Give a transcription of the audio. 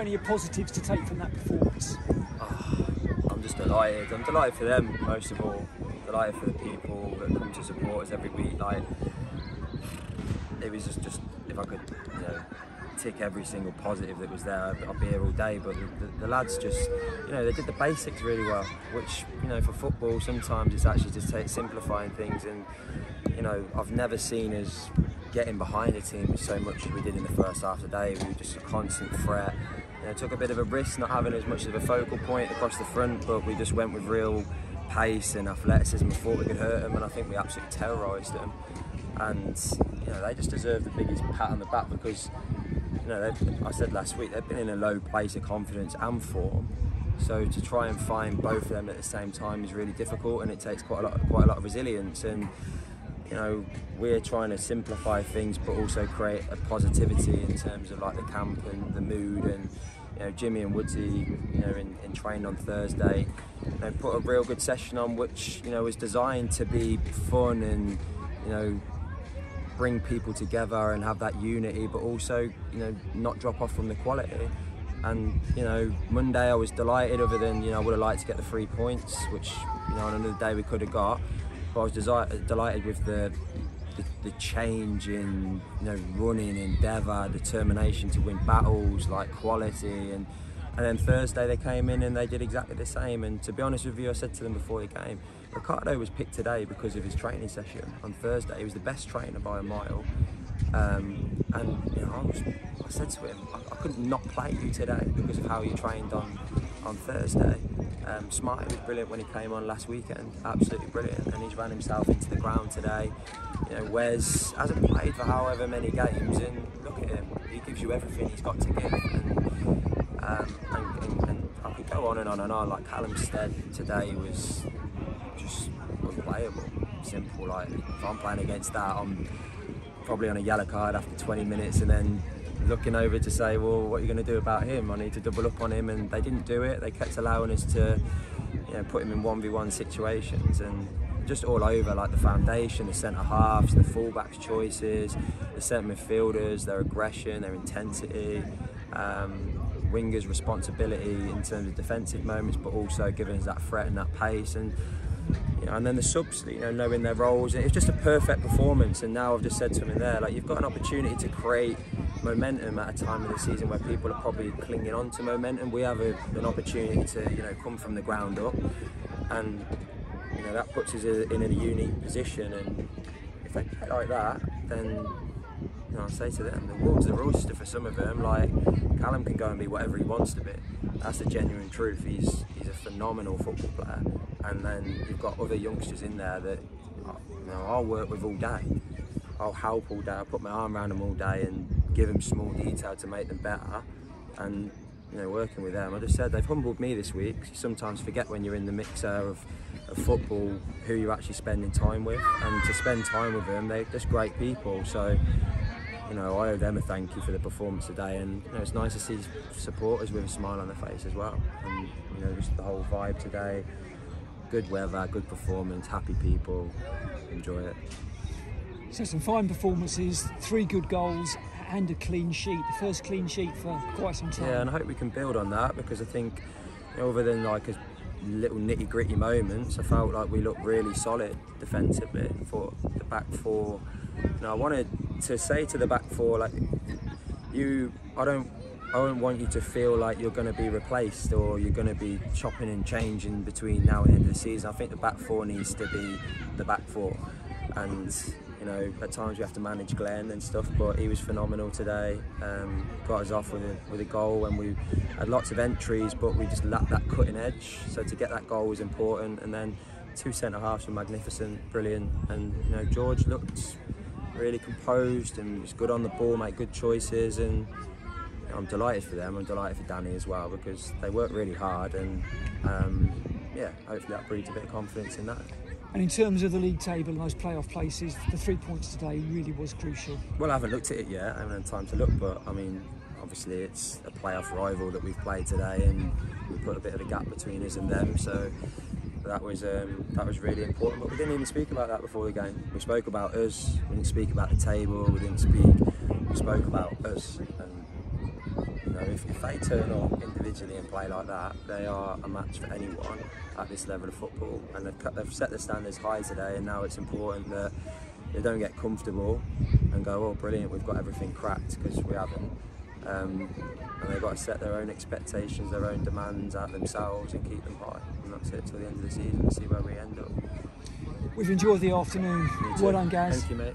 plenty of positives to take from that performance? I'm just delighted. I'm delighted for them, most of all. Delighted for the people that come to support us every week. Like, it was just if I could, tick every single positive that was there, I'd be here all day. But the lads just, they did the basics really well, which, for football sometimes it's actually just simplifying things. And I've never seen us getting behind a team so much as we did in the first half today. We were just a constant threat. Took a bit of a risk not having as much of a focal point across the front, but we just went with real pace and athleticism and thought we could hurt them, and I think we absolutely terrorised them. And they just deserve the biggest pat on the back because I said last week they've been in a low place of confidence and form. So to try and find both of them at the same time is really difficult, and it takes quite a lot of resilience. And we're trying to simplify things, but also create a positivity in terms of like the camp and the mood. And Jimmy and Woodsy, in training on Thursday, put a real good session on, which was designed to be fun and bring people together and have that unity, but also not drop off from the quality. And Monday I was delighted, other than I would have liked to get the 3 points, which on another day we could have got. But I was delighted with the change in running, endeavour, determination to win battles, like quality. And then Thursday they came in and they did exactly the same. And to be honest with you, I said to them before the game, Ricardo was picked today because of his training session on Thursday. He was the best trainer by a mile. And I said to him, I couldn't not play you today because of how you trained on Thursday. Smarty was brilliant when he came on last weekend, absolutely brilliant, and he's ran himself into the ground today. Wes hasn't played for however many games, and look at him, he gives you everything he's got to give. And I could go on and on and on. Like Callum Stead today was just unplayable, simple. Like if I'm playing against that, I'm probably on a yellow card after 20 minutes, and then looking over to say, well, what are you going to do about him? I need to double up on him, and they didn't do it. They kept allowing us to put him in 1v1 situations, and just all over, like the foundation, the centre halves, the fullbacks' choices, the centre midfielders, their aggression, their intensity, wingers' responsibility in terms of defensive moments, but also giving us that threat and that pace. And then the subs, knowing their roles. It was just a perfect performance. And now I've just said to them in there, like, you've got an opportunity to create momentum at a time of the season where people are probably clinging on to momentum. We have an opportunity to come from the ground up, and that puts us in a unique position. And if they play like that, then I say to them, the Wolves are oyster for some of them. Like, Callum can go and be whatever he wants to be. That's the genuine truth. He's a phenomenal football player. And then you've got other youngsters in there that I'll work with all day. I'll help all day. I'll put my arm around them all day and give them small detail to make them better. And working with them, I just said they've humbled me this week. You sometimes forget when you're in the mixer of football who you're actually spending time with, and to spend time with them, they're just great people. So I owe them a thank you for the performance today, and it's nice to see supporters with a smile on their face as well. And just the whole vibe today. Good weather, good performance, happy people, enjoy it. So some fine performances, 3 good goals and a clean sheet, the first clean sheet for quite some time. Yeah, and I hope we can build on that, because I think other than like a little nitty gritty moments, I felt like we looked really solid defensively for the back four. I wanted to say to the back four, like, I don't want you to feel like you're going to be replaced or you're going to be chopping and changing between now and the end of the season. I think the back four needs to be the back four, and at times we have to manage Glenn and stuff, but he was phenomenal today. Got us off with a goal, and we had lots of entries, but we just lacked that cutting edge. So to get that goal was important, and then 2 centre halves were magnificent, brilliant, and George looked really composed and was good on the ball, made good choices, and I'm delighted for them. I'm delighted for Danny as well, because they work really hard, and yeah, hopefully that breeds a bit of confidence in that. And in terms of the league table and those playoff places, the 3 points today really was crucial. Well, I haven't looked at it yet. I haven't had time to look, but I mean, obviously it's a playoff rival that we've played today, and we put a bit of a gap between us and them. So that was really important. But we didn't even speak about that before the game. We spoke about us. We didn't speak about the table. We spoke about us. And know, if they turn up individually and play like that, they are a match for anyone at this level of football. And they've set the standards high today, and now it's important that they don't get comfortable and go, oh brilliant, we've got everything cracked, because we haven't. And they've got to set their own expectations, their own demands at themselves, and keep them high. And that's it till the end of the season, and see where we end up. We've enjoyed the afternoon. Well done, Gaz. Thank you, mate.